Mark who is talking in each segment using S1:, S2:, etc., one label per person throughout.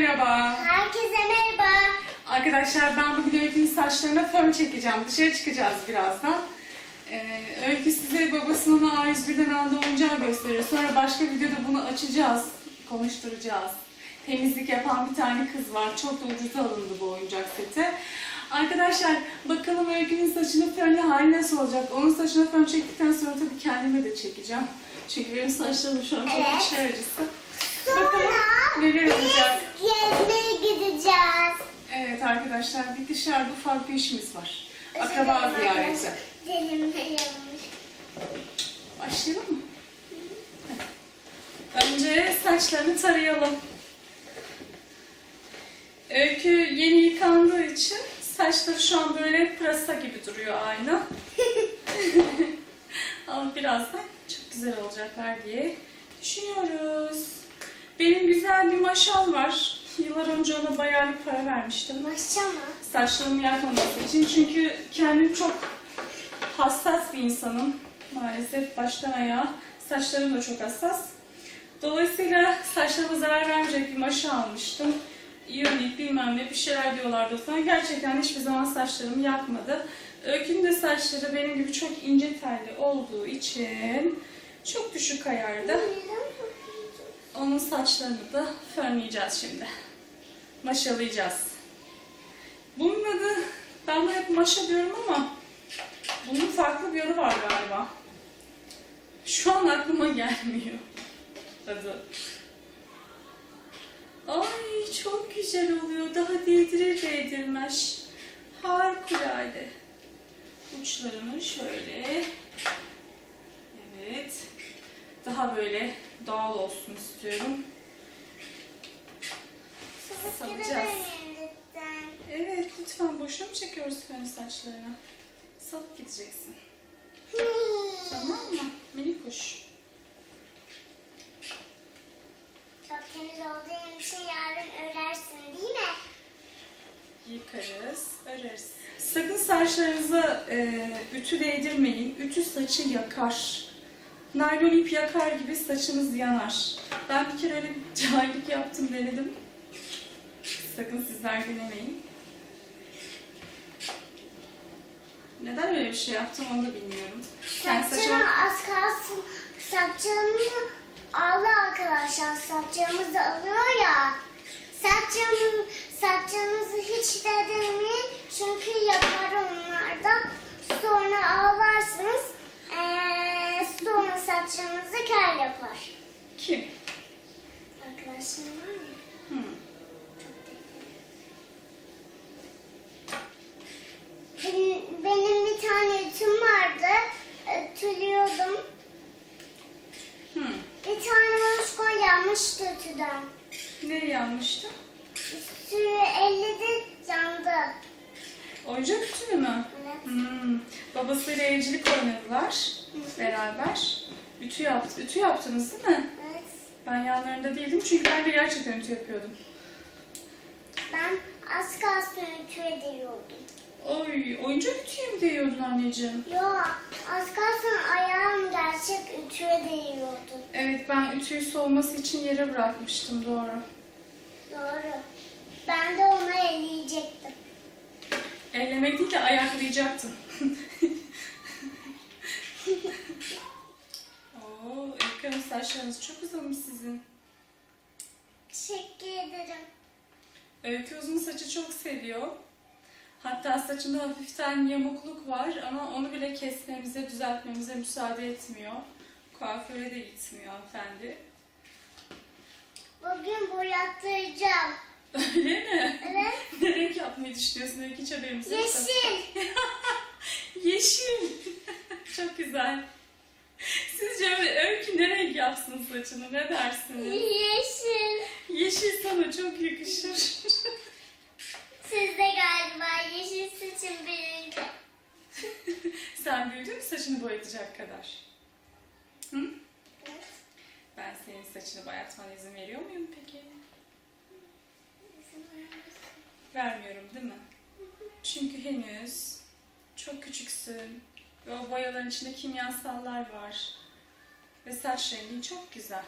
S1: merhaba.
S2: Herkese merhaba.
S1: Arkadaşlar ben bugün Öykü'nün saçlarına fön çekeceğim. Dışarı çıkacağız birazdan. Öykü size babasının A101'den aldığı oyuncağı gösterir. Sonra başka videoda bunu açacağız, konuşturacağız. Temizlik yapan bir tane kız var. Çok da ucuza alındı bu oyuncak seti. Arkadaşlar bakalım Öykü'nün saçının fönlü hali nasıl olacak? Onun saçına fön çektikten sonra tabii kendime de çekeceğim. Çünkü benim saçlarım şu an çok içi acısı. Bakalım neler olacak.
S2: Gezmeye gideceğiz.
S1: Evet arkadaşlar bir dışarıda ufak bir işimiz var. Akraba ziyareti.
S2: Gidelim.
S1: Başlayalım mı? Önce saçlarını tarayalım. Öykü yeni yıkandığı için saçları şu an böyle pırasa gibi duruyor aynı. Ama birazdan çok güzel olacaklar diye düşünüyoruz. Benim güzel bir maşal var. Yıllar önce ona bayağı bir para vermiştim.
S2: Maşa mı?
S1: Saçlarımı yakmaması için. Çünkü kendim çok hassas bir insanım. Maalesef baştan ayağa. Saçlarım da çok hassas. Dolayısıyla saçlarıma zarar vermeyecek bir maşa almıştım. İyonik bilmem ne bir şeyler diyorlardı falan. Gerçekten hiçbir zaman saçlarımı yakmadı. Öykünün de saçları benim gibi çok ince telli olduğu için çok düşük ayarda. Onun saçlarını da fönleyeceğiz şimdi. Maşalayacağız. Bunun adı, ben buna hep maşa diyorum ama bunun farklı bir adı var galiba. Şu an aklıma gelmiyor adı. Ay çok güzel oluyor. Daha değdirir değdirmez. Harikulade. Uçlarını şöyle. Evet. Daha böyle doğal olsun istiyorum. Salacağız. Evet, lütfen boşuna mı çekiyoruz fön saçlarına? Salıp gideceksin. Tamam mı? Minik kuş.
S2: Çok temiz olduğu için yarın örersin değil mi?
S1: Yıkarız, öreriz. Sakın saçlarınıza ütü değdirmeyin. Ütü saçı yakar. Naylon ip yakar gibi saçınız yanar. Ben bir kere öyle bir cahillik yaptım, denedim. Sakın sizler denemeyin. Neden öyle bir şey yaptım onu da bilmiyorum.
S2: Saçlarım az kalsın. Saçlarımı aldı arkadaşlar. Saçlarımızı alıyor ya. Saçlarınızı hiç de denemeyin. Çünkü yapar onlar da. Sonra ağlarsınız. Sonra saçlarınızı kel yapar.
S1: Kim?
S2: Arkadaşlarım var ya. Benim bir tane ütüm vardı. Ütülüyordum. Bir tane muşkol yanmıştı ütüden.
S1: Nereye yanmıştı?
S2: Üstü elledi yandı.
S1: Oyuncak ütü mü?
S2: Evet.
S1: Babasıyla evcilik oynadılar beraber. Ütü yaptınız değil mi?
S2: Evet.
S1: Ben yanlarında değildim çünkü ben de gerçekten ütü yapıyordum.
S2: Ben az kalsın ütü ediyordum.
S1: Oy, oyuncak ütüye mi değiyordun anneciğim?
S2: Yok, az kalsın ayağım gerçek ütüye değiyordu.
S1: Evet, ben ütüyü soğuması için yere bırakmıştım, doğru.
S2: Doğru. Ben de onu elleyecektim.
S1: Ellemek değil de ayaklayacaktın. Oo, Öykü saçlarınız çok uzamış sizin.
S2: Teşekkür ederim.
S1: Öykü uzun saçı çok seviyor. Hatta saçında hafiften yamukluk var ama onu bile kesmemize, düzeltmemize müsaade etmiyor. Kuaföre de gitmiyor hanımefendi.
S2: Bugün boyattıracağım.
S1: Öyle mi?
S2: Evet.
S1: Ne renk yapmayı düşünüyorsun? Öykü hiç haberimiz yok.
S2: Yeşil.
S1: Yeşil. Çok güzel. Sizce Öykü ne renk yapsın saçını? Ne dersiniz?
S2: Yeşil.
S1: Yeşil sana çok yakışır.
S2: Siz de galiba yeşil saçım benim de.
S1: Sen büyüdün mü saçını boyatacak kadar? Hı?
S2: Evet.
S1: Ben senin saçını boyatmana izin veriyor muyum peki? Vermiyorum değil mi? Çünkü henüz çok küçüksün ve o boyaların içinde kimyasallar var. Ve saç rengin çok güzel.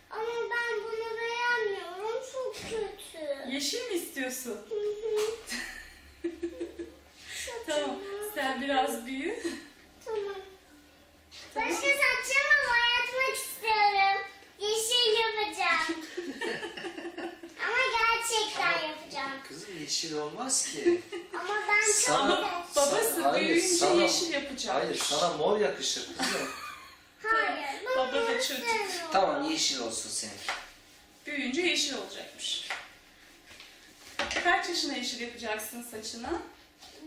S2: Ama ben bunu beğenmiyorum. Çok kötü.
S1: Yeşil mi istiyorsun? Tamam. Sen biraz büyü.
S2: Tamam. Başka saçımı boyatmak istiyorum. Yeşil yapacağım. Ama gerçekten yapacağım.
S3: Kızım yeşil olmaz ki.
S2: Ama ben çok
S3: Sana-
S1: Ama babası
S3: Hayır,
S1: büyüyünce
S3: sana-
S1: yeşil yapacak.
S3: Hayır sana mor yakışır kızım.
S2: Hayır.
S1: Baba da
S2: bunu
S1: çocuk.
S2: istemiyorum.
S3: Tamam yeşil olsun senin.
S1: Büyüyünce yeşil olacakmış. Kaç yaşına yeşil yapacaksın saçına?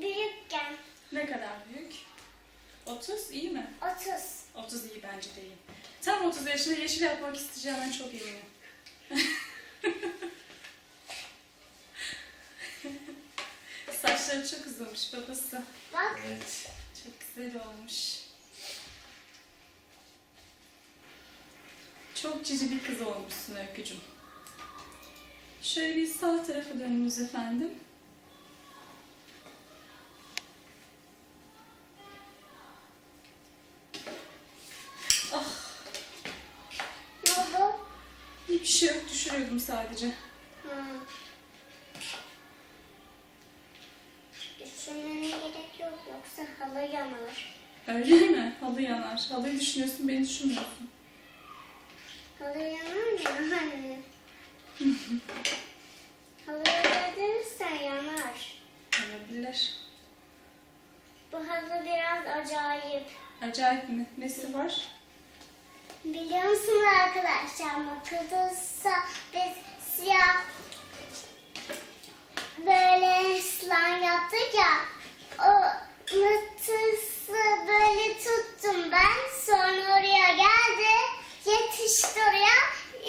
S2: Büyükken
S1: Ne kadar büyük? 30 iyi mi?
S2: 30.
S1: 30 iyi bence de iyi. Tam 30 yaşında yeşil yapmak isteyeceğimden çok eminim. Saçları çok uzamış babası.
S2: Bak
S3: Evet.
S1: Çok güzel olmuş. Çok cici bir kız olmuşsun Öykücüm. Şöyle bir sağ tarafa dönünüz efendim. Ah,
S2: ne oldu?
S1: hiçbir şey yok. Düşürüyordum sadece.
S2: Düşünmene gerek yok yoksa halı yanar.
S1: Öyle mi? Halı yanar. Halıyı düşünüyorsun, beni düşünmüyorsun.
S2: Halı yanar ya anne. Halıya verirsen yanar.
S1: Olabilir.
S2: Bu halı biraz acayip.
S1: Acayip mi? Nesi var?
S2: Biliyor musunuz arkadaşlar makadasa biz siyah böyle slime yaptık ya o mıtısı böyle tuttum ben sonra oraya geldi yetişti oraya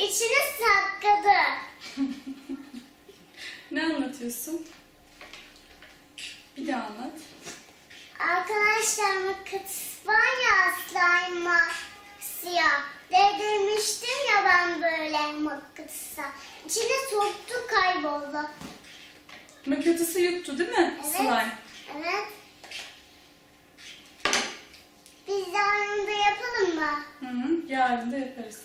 S2: içine sakladı.
S1: Ne anlatıyorsun? Bir daha anlat.
S2: Arkadaşlar mıknatıs var ya slime'a siyah. Değdirmiştim ya ben böyle mıknatısa. İçine soktu kayboldu.
S1: Mıknatısı yuttu değil mi?
S2: Evet.
S1: Slime.
S2: Evet. Biz yarın da yapalım mı?
S1: Hı hı. Yarın da yaparız.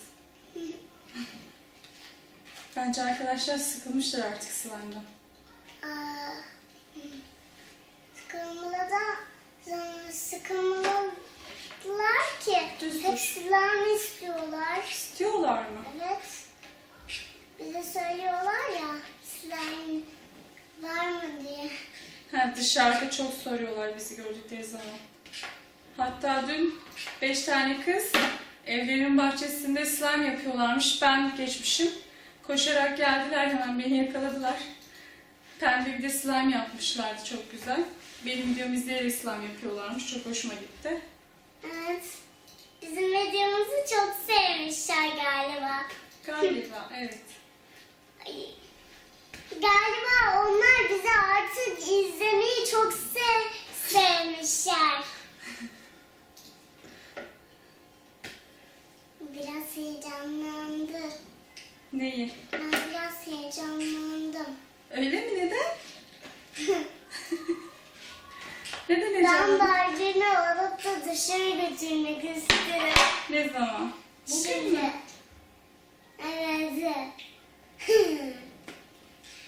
S1: Bence arkadaşlar sıkılmışlar artık slime'dan.
S2: Aa, sıkılmalılar ki
S1: Düz
S2: hep
S1: dur.
S2: slime istiyorlar.
S1: İstiyorlar mı?
S2: Evet. Bize söylüyorlar ya slime var mı diye.
S1: Ha, dışarıda çok soruyorlar bizi gördükleri zaman. Hatta dün 5 tane kız evlerinin bahçesinde slime yapıyorlarmış. Ben geçmişim. Koşarak geldiler, hemen beni yakaladılar. Pembe bir de slime yapmışlardı, çok güzel. Benim videomu izleyerek slime yapıyorlarmış. Çok hoşuma gitti.
S2: Evet. Bizim videomuzu çok sevmişler galiba.
S1: Galiba, evet.
S2: Ay, galiba onlar bizi artık izlemeyi çok sevmişler. Biraz heyecanlandı.
S1: Neyi?
S2: Ben biraz heyecanlandım.
S1: Öyle mi? Neden? Neden
S2: Ben
S1: heyecanlandın?
S2: Barbie'ni alıp da dışarı götürmek isterim.
S1: Ne zaman? Bugün
S2: Şimdi.
S1: mü?
S2: Evet.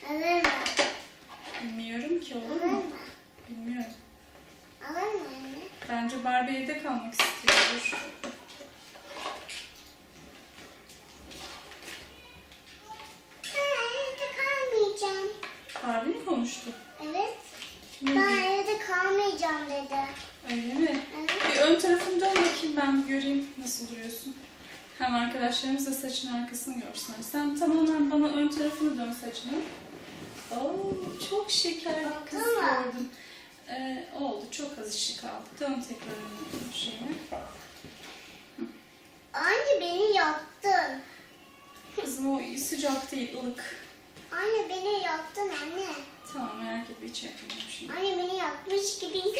S2: Alır mı?
S1: Bilmiyorum ki, olur
S2: Alır
S1: mu?
S2: mı?
S1: Bilmiyorum.
S2: Alır mı anne?
S1: Bence Barbie evde kalmak istiyordur.
S2: Ben evde kalmayacağım.
S1: Barbie mi konuştu?
S2: Evet.
S1: Ne
S2: Ben
S1: diyor?
S2: evde kalmayacağım dedi.
S1: Öyle mi?
S2: Evet.
S1: Bir ön tarafını dön bakayım, ben bir göreyim nasıl duruyorsun. Hem arkadaşlarımız da saçın arkasını görsünler. Sen tamamen bana ön tarafını dön saçını. Oo, çok şeker bir kız
S2: Oldu mu?
S1: gördüm. Oldu, çok az işi kaldı. Dön tekrar ön şeyine.
S2: Anne beni yaktın.
S1: Kızım o sıcak değil, ılık.
S2: Anne beni yaktın anne.
S1: Tamam, merak etme, hiç yapmayacağım şimdi.
S2: Anne beni yakmış gibisin.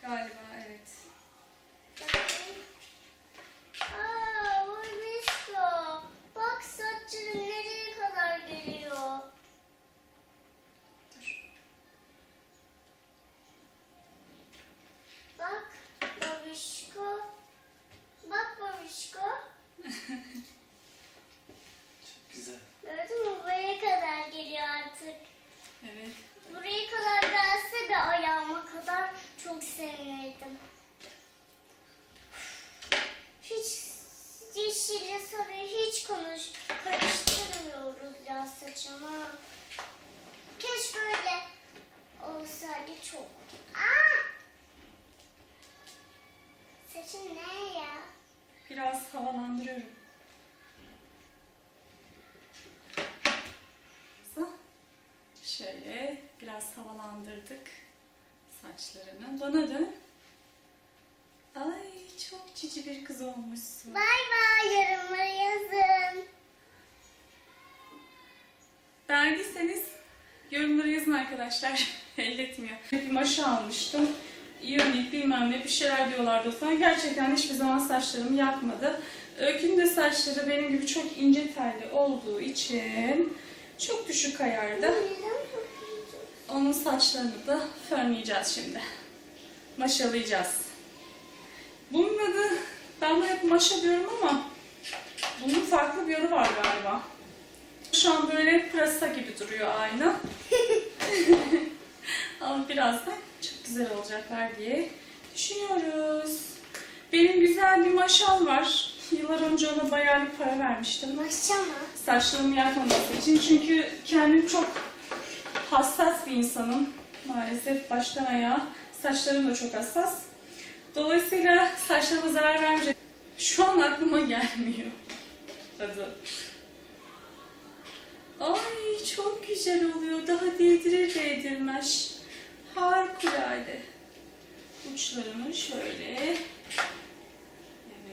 S1: Galiba evet.
S2: Aa, Vurbisko. Bak saçların nereye kadar geliyor.
S1: Dur.
S2: Bak babişko. Bak babişko.
S3: Güzel.
S2: Gördün mü buraya kadar
S1: Evet.
S2: Buraya kadar gelse de ayağıma kadar çok sevinirdim. Hiç yeşille sarıyı hiç karıştırmıyoruz ya saçıma. Keşke böyle olsaydı çok. Aa! Saçım ne ya?
S1: Biraz havalandırıyorum. Şöyle biraz havalandırdık saçlarını. Bana dön. Ay çok cici bir kız olmuşsun.
S2: Bay bay, yorumlara yazın.
S1: Beğendiyseniz yorumlara yazın arkadaşlar. Elletmiyor. Bir maşa almıştım. İyonik bilmem ne bir şeyler diyorlardı sonra. Gerçekten hiçbir zaman saçlarımı yakmadı. Öykünün de saçları benim gibi çok ince telli olduğu için çok düşük ayarda. Onun saçlarını da fönleyeceğiz şimdi. Maşalayacağız. Bunun adı, ben de hep maşa diyorum ama bunun farklı bir adı var galiba. Şu an böyle pırasa gibi duruyor aynı. Ama birazdan çok güzel olacaklar diye düşünüyoruz. Benim güzel bir maşam var. Yıllar önce ona bayağı bir para vermiştim.
S2: Maşa mı?
S1: Saçlarımı yakmaması için. Çünkü kendim çok hassas bir insanım. Maalesef baştan ayağa. Saçlarım da çok hassas. Dolayısıyla saçlarıma zarar vermeyecek. Şu an aklıma gelmiyor adı. Ay çok güzel oluyor. Daha değdirir değdirmez. Harikulade. Uçlarını şöyle.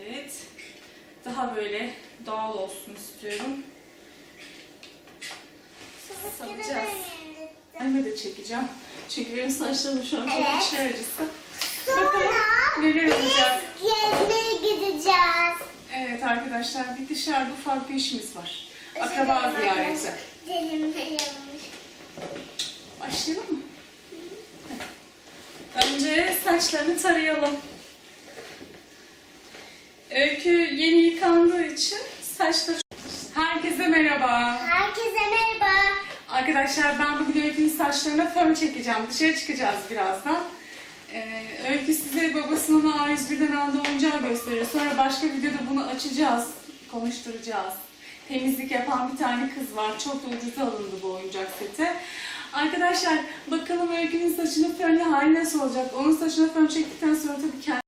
S1: Evet. Daha böyle doğal olsun istiyorum. Salacağız. Elime de çekeceğim. Çünkü benim saçlarım şu an çok
S2: Evet.
S1: içler acısı.
S2: Sonra
S1: Bakalım neler olacak.
S2: gezmeye gideceğiz.
S1: Evet arkadaşlar bir dışarıda ufak bir işimiz var. Akraba ziyareti.
S2: Dilim yanmış.
S1: Başlayalım mı? Önce saçlarını tarayalım. Öykü yeni yıkandığı için saçları... Herkese merhaba.
S2: Herkese merhaba.
S1: Arkadaşlar ben bugün Öykü'nün saçlarına fön çekeceğim. Dışarı çıkacağız birazdan. Öykü size babasının A101'den aldığı oyuncağı gösterir. Sonra başka videoda bunu açacağız, konuşturacağız. Temizlik yapan bir tane kız var. Çok da ucuza alındı bu oyuncak seti. Arkadaşlar bakalım Öykü'nün saçının fönlü hali nasıl olacak? Onun saçına fön çektikten sonra tabii